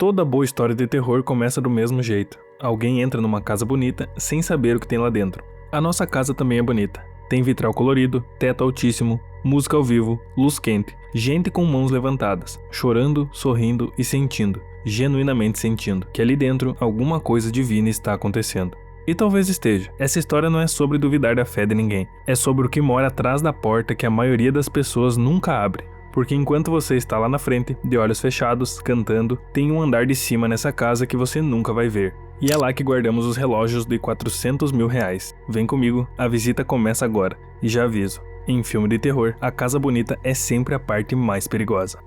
Toda boa história de terror começa do mesmo jeito. Alguém entra numa casa bonita sem saber o que tem lá dentro. A nossa casa também é bonita. Tem vitral colorido, teto altíssimo, música ao vivo, luz quente, gente com mãos levantadas, chorando, sorrindo e sentindo, genuinamente sentindo, que ali dentro alguma coisa divina está acontecendo. E talvez esteja. Essa história não é sobre duvidar da fé de ninguém. É sobre o que mora atrás da porta que a maioria das pessoas nunca abre. Porque enquanto você está lá na frente, de olhos fechados, cantando, tem um andar de cima nessa casa que você nunca vai ver. E é lá que guardamos os relógios de 400 mil reais. Vem comigo, a visita começa agora. E já aviso, em filme de terror, a casa bonita é sempre a parte mais perigosa.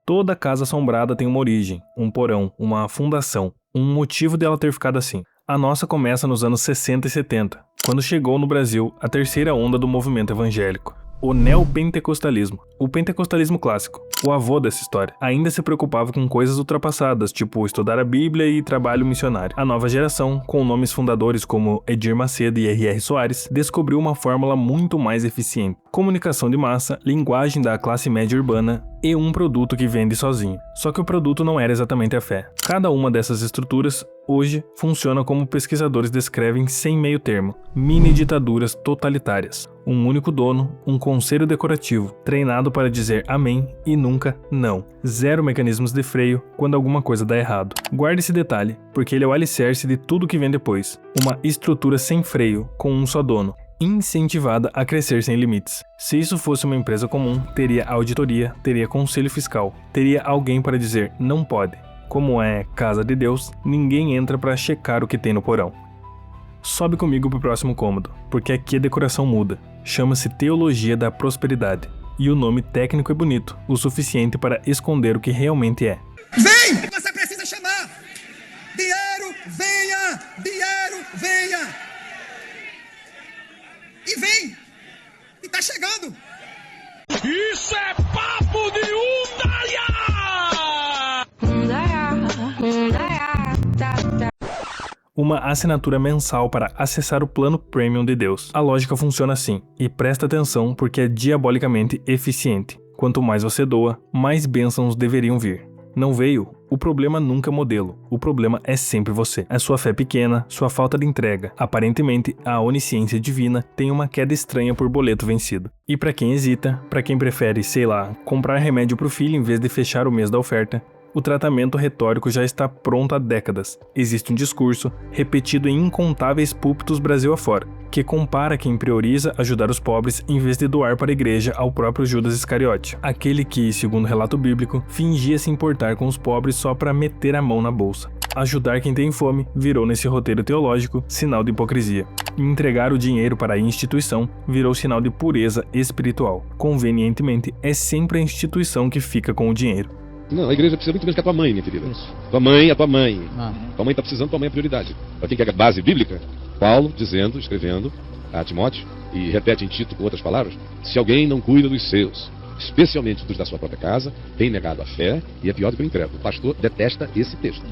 Toda casa assombrada tem uma origem, um porão, uma fundação, um motivo dela ter ficado assim. A nossa começa nos anos 60 e 70, quando chegou no Brasil a terceira onda do movimento evangélico. O neopentecostalismo, o pentecostalismo clássico, o avô dessa história, ainda se preocupava com coisas ultrapassadas, tipo estudar a Bíblia e trabalho missionário. A nova geração, com nomes fundadores como Edir Macedo e R.R. Soares, descobriu uma fórmula muito mais eficiente: comunicação de massa, linguagem da classe média urbana e um produto que vende sozinho. Só que o produto não era exatamente a fé. Cada uma dessas estruturas hoje funciona como pesquisadores descrevem sem meio termo: mini ditaduras totalitárias. Um único dono, um conselho decorativo, treinado para dizer amém e nunca não. Zero mecanismos de freio quando alguma coisa dá errado. Guarde esse detalhe, porque ele é o alicerce de tudo que vem depois. Uma estrutura sem freio, com um só dono, incentivada a crescer sem limites. Se isso fosse uma empresa comum, teria auditoria, teria conselho fiscal, teria alguém para dizer não pode. Como é casa de Deus, ninguém entra para checar o que tem no porão. Sobe comigo pro próximo cômodo, porque aqui a decoração muda. Chama-se Teologia da Prosperidade. E o nome técnico é bonito, o suficiente para esconder o que realmente é. Vem! Você precisa chamar! Dinheiro, venha! Dinheiro, venha! E vem! E tá chegando! Isso é papo de Undaia! Uma assinatura mensal para acessar o plano Premium de Deus. A lógica funciona assim, e presta atenção porque é diabolicamente eficiente. Quanto mais você doa, mais bênçãos deveriam vir. Não veio? O problema nunca é modelo, o problema é sempre você. É sua fé pequena, sua falta de entrega. Aparentemente, a onisciência divina tem uma queda estranha por boleto vencido. E para quem hesita, para quem prefere, sei lá, comprar remédio pro filho em vez de fechar o mês da oferta, o tratamento retórico já está pronto há décadas. Existe um discurso, repetido em incontáveis púlpitos Brasil afora, que compara quem prioriza ajudar os pobres em vez de doar para a igreja ao próprio Judas Iscariote, aquele que, segundo o relato bíblico, fingia se importar com os pobres só para meter a mão na bolsa. Ajudar quem tem fome virou nesse roteiro teológico sinal de hipocrisia. E entregar o dinheiro para a instituição virou sinal de pureza espiritual. Convenientemente, é sempre a instituição que fica com o dinheiro. Não, a igreja precisa muito menos que a tua mãe, minha querida. Isso. Tua mãe é tua mãe. Tua mãe está precisando, tua mãe é prioridade. Para quem quer a base bíblica, Paulo dizendo, escrevendo a Timóteo, e repete em Tito com outras palavras: se alguém não cuida dos seus, especialmente dos da sua própria casa, tem negado a fé e é pior do que o incrédulo. O pastor detesta esse texto,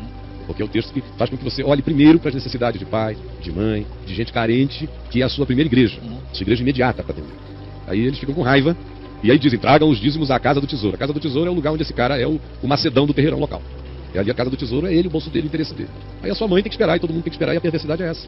porque é o texto que faz com que você olhe primeiro para as necessidades de pai, de mãe, de gente carente, que é a sua primeira igreja, sua igreja imediata para atender. Aí eles ficam com raiva. E aí dizem, tragam os dízimos à casa do tesouro. A casa do tesouro é o lugar onde esse cara é o macedão do terreirão local. E ali a casa do tesouro é ele, o bolso dele, o interesse dele. Aí a sua mãe tem que esperar, e todo mundo tem que esperar, e a perversidade é essa.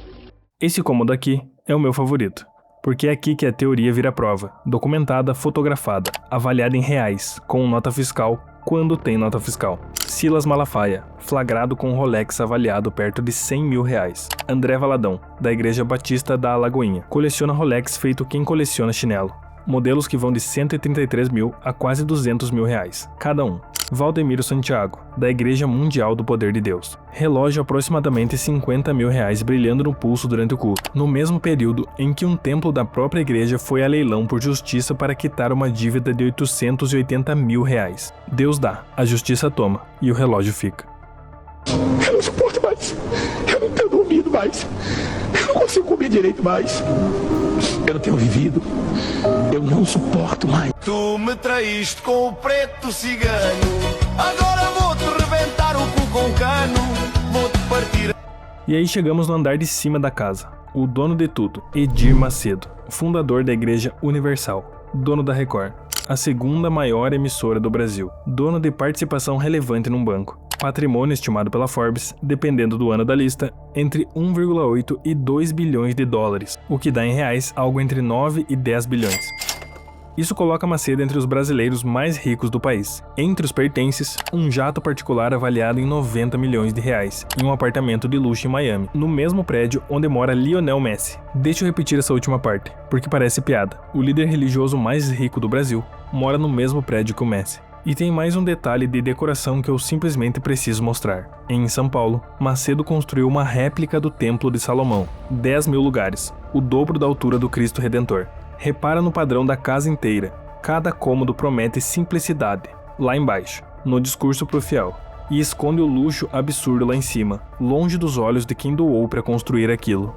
Esse cômodo aqui é o meu favorito, porque é aqui que a teoria vira prova, documentada, fotografada, avaliada em reais, com nota fiscal, quando tem nota fiscal. Silas Malafaia, flagrado com Rolex avaliado perto de 100 mil reais. André Valadão, da Igreja Batista da Alagoinha, coleciona Rolex feito quem coleciona chinelo. Modelos que vão de 133 mil a quase 200 mil reais, cada um. Valdemiro Santiago, da Igreja Mundial do Poder de Deus. Relógio aproximadamente 50 mil reais brilhando no pulso durante o culto, no mesmo período em que um templo da própria igreja foi a leilão por justiça para quitar uma dívida de 880 mil reais. Deus dá, a justiça toma, e o relógio fica. Eu não suporto mais, eu não tenho dormido mais, eu não consigo comer direito mais, eu não tenho vivido, eu não suporto mais. Tu me traíste com o preto cigano, agora vou-te rebentar o cu com cano, vou-te partir. E aí chegamos no andar de cima da casa. O dono de tudo, Edir Macedo, fundador da Igreja Universal, dono da Record. a segunda maior emissora do Brasil, dona de participação relevante num banco. Patrimônio estimado pela Forbes, dependendo do ano da lista, entre 1,8 e 2 bilhões de dólares, o que dá em reais algo entre 9 e 10 bilhões. Isso coloca Macedo entre os brasileiros mais ricos do país. Entre os pertences, um jato particular avaliado em 90 milhões de reais e um apartamento de luxo em Miami, no mesmo prédio onde mora Lionel Messi. Deixa eu repetir essa última parte, porque parece piada. O líder religioso mais rico do Brasil mora no mesmo prédio que o Messi. E tem mais um detalhe de decoração que eu simplesmente preciso mostrar. Em São Paulo, Macedo construiu uma réplica do Templo de Salomão, 10 mil lugares, o dobro da altura do Cristo Redentor. Repara no padrão da casa inteira. Cada cômodo promete simplicidade, lá embaixo, no discurso pro fiel, e esconde o luxo absurdo lá em cima, longe dos olhos de quem doou para construir aquilo.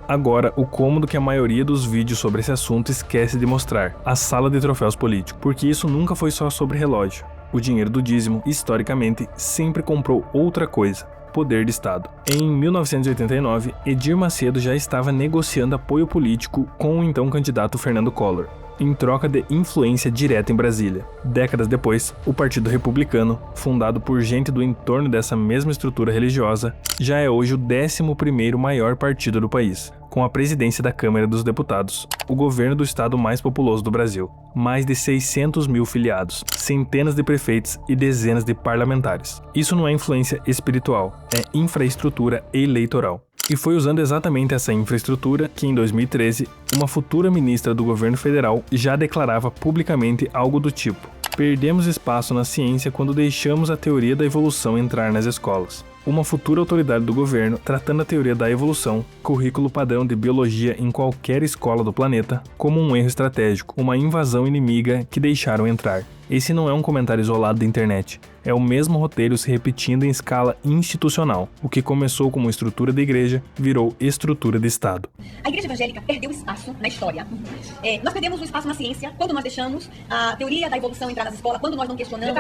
Agora, o cômodo que a maioria dos vídeos sobre esse assunto esquece de mostrar, a sala de troféus políticos, porque isso nunca foi só sobre relógio. O dinheiro do dízimo, historicamente, sempre comprou outra coisa: poder de Estado. Em 1989, Edir Macedo já estava negociando apoio político com o então candidato Fernando Collor, em troca de influência direta em Brasília. Décadas depois, o Partido Republicano, fundado por gente do entorno dessa mesma estrutura religiosa, já é hoje o 11º maior partido do país, com a presidência da Câmara dos Deputados, o governo do estado mais populoso do Brasil, mais de 600 mil filiados, centenas de prefeitos e dezenas de parlamentares. Isso não é influência espiritual, é infraestrutura eleitoral. E foi usando exatamente essa infraestrutura que, em 2013, uma futura ministra do governo federal já declarava publicamente algo do tipo: perdemos espaço na ciência quando deixamos a teoria da evolução entrar nas escolas. Uma futura autoridade do governo tratando a teoria da evolução, currículo padrão de biologia em qualquer escola do planeta, como um erro estratégico, uma invasão inimiga que deixaram entrar. Esse não é um comentário isolado da internet, é o mesmo roteiro se repetindo em escala institucional. O que começou como estrutura de igreja, virou estrutura de Estado. A igreja evangélica perdeu espaço na história. Nós perdemos o espaço na ciência quando nós deixamos a teoria da evolução entrar nas escolas, quando nós não questionamos,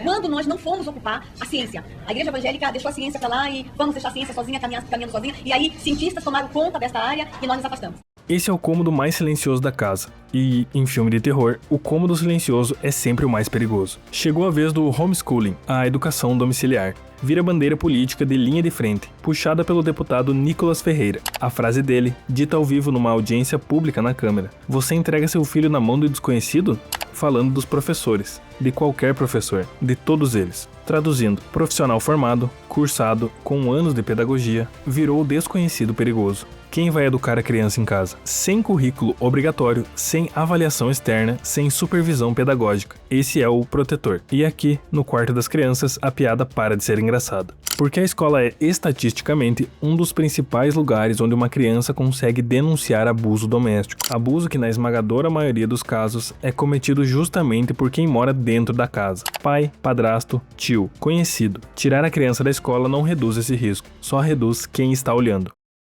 quando nós não fomos ocupar a ciência. A igreja evangélica deixou a ciência pra lá e vamos deixar a ciência sozinha, caminhando sozinha, e aí cientistas tomaram conta dessa área e nós nos afastamos. Esse é o cômodo mais silencioso da casa, e, em filme de terror, o cômodo silencioso é sempre o mais perigoso. Chegou a vez do homeschooling, a educação domiciliar. Vira bandeira política de linha de frente, puxada pelo deputado Nicolas Ferreira. A frase dele, dita ao vivo numa audiência pública na Câmara: "Você entrega seu filho na mão do desconhecido?" Falando dos professores, de qualquer professor, de todos eles. Traduzindo, profissional formado, cursado, com anos de pedagogia, virou o desconhecido perigoso. Quem vai educar a criança em casa? Sem currículo obrigatório, sem avaliação externa, sem supervisão pedagógica. Esse é o protetor. E aqui, no quarto das crianças, a piada para de ser engraçada. Porque a escola é, estatisticamente, um dos principais lugares onde uma criança consegue denunciar abuso doméstico. Abuso que, na esmagadora maioria dos casos, é cometido justamente por quem mora dentro da casa. Pai, padrasto, tio, conhecido. Tirar a criança da escola não reduz esse risco, só reduz quem está olhando.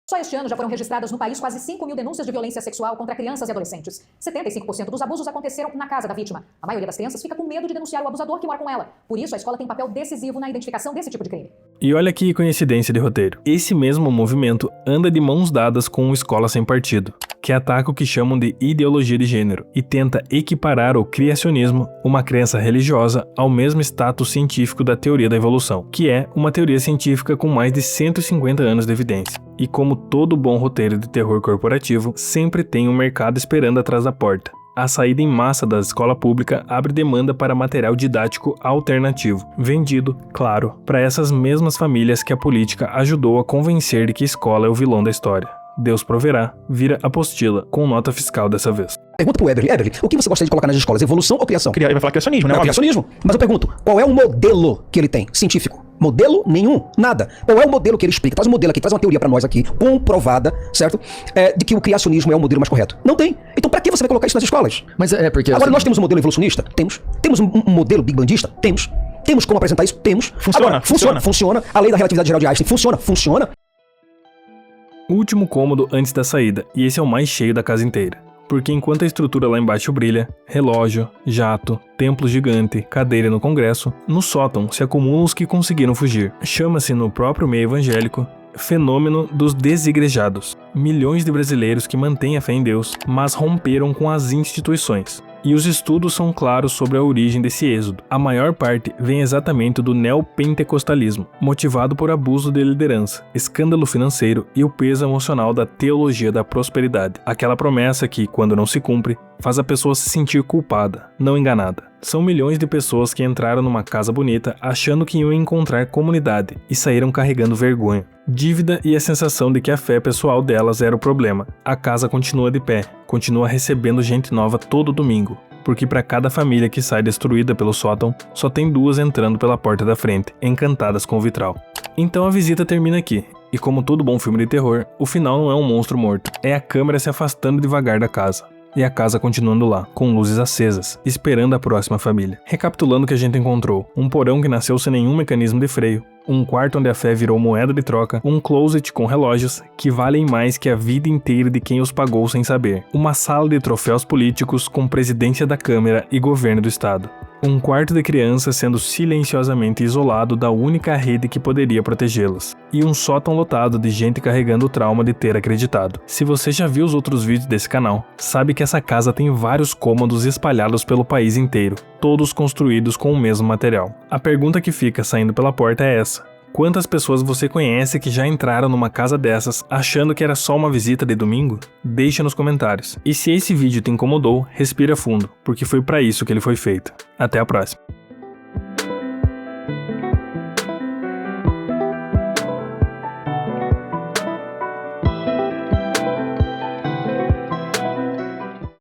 Só este ano já foram registradas no país quase 5 mil denúncias de violência sexual contra crianças e adolescentes. 75% dos abusos aconteceram na casa da vítima. A maioria das crianças fica com medo de denunciar o abusador que mora com ela. Por isso, a escola tem um papel decisivo na identificação desse tipo de crime. E olha que coincidência de roteiro. Esse mesmo movimento anda de mãos dadas com o Escola Sem Partido, que ataca o que chamam de ideologia de gênero e tenta equiparar o criacionismo, uma crença religiosa, ao mesmo status científico da teoria da evolução, que é uma teoria científica com mais de 150 anos de evidência. E como todo bom roteiro de terror corporativo, sempre tem um mercado esperando atrás da porta. A saída em massa da escola pública abre demanda para material didático alternativo, vendido, claro, para essas mesmas famílias que a política ajudou a convencer de que escola é o vilão da história. Deus proverá, vira apostila, com nota fiscal dessa vez. Pergunta pro Eberly, o que você gostaria de colocar nas escolas, evolução ou criação? Ele vai falar criacionismo, né? Não, criacionismo. Mas eu pergunto, qual é o modelo que ele tem, científico? Modelo nenhum, nada. Qual é o modelo que ele explica? Traz um modelo aqui, traz uma teoria pra nós aqui, comprovada, certo? De que o criacionismo é o modelo mais correto. Não tem. Então pra que você vai colocar isso nas escolas? Mas é porque... Agora nós temos um modelo evolucionista? Temos. Temos um modelo big bandista? Temos. Temos como apresentar isso? Temos. Funciona, Agora, funciona. A lei da relatividade geral de Einstein funciona. Último cômodo antes da saída, e esse é o mais cheio da casa inteira. Porque enquanto a estrutura lá embaixo brilha, relógio, jato, templo gigante, cadeira no congresso, no sótão se acumulam os que conseguiram fugir. Chama-se no próprio meio evangélico fenômeno dos desigrejados. Milhões de brasileiros que mantêm a fé em Deus, mas romperam com as instituições. E os estudos são claros sobre a origem desse êxodo. A maior parte vem exatamente do neopentecostalismo, motivado por abuso de liderança, escândalo financeiro e o peso emocional da teologia da prosperidade. Aquela promessa que, quando não se cumpre, faz a pessoa se sentir culpada, não enganada. São milhões de pessoas que entraram numa casa bonita achando que iam encontrar comunidade e saíram carregando vergonha, dívida e a sensação de que a fé pessoal delas era o problema. A casa continua de pé, continua recebendo gente nova todo domingo, porque para cada família que sai destruída pelo sótão, só tem 2 entrando pela porta da frente, encantadas com o vitral. Então a visita termina aqui. E como todo bom filme de terror, o final não é um monstro morto, é a câmera se afastando devagar da casa. E a casa continuando lá, com luzes acesas, esperando a próxima família. Recapitulando o que a gente encontrou: um porão que nasceu sem nenhum mecanismo de freio, um quarto onde a fé virou moeda de troca, um closet com relógios que valem mais que a vida inteira de quem os pagou sem saber, uma sala de troféus políticos com presidência da Câmara e governo do Estado, um quarto de crianças sendo silenciosamente isolado da única rede que poderia protegê-las, e um sótão lotado de gente carregando o trauma de ter acreditado. Se você já viu os outros vídeos desse canal, sabe que essa casa tem vários cômodos espalhados pelo país inteiro, todos construídos com o mesmo material. A pergunta que fica saindo pela porta é essa: quantas pessoas você conhece que já entraram numa casa dessas achando que era só uma visita de domingo? Deixa nos comentários. E se esse vídeo te incomodou, respira fundo, porque foi para isso que ele foi feito. Até a próxima.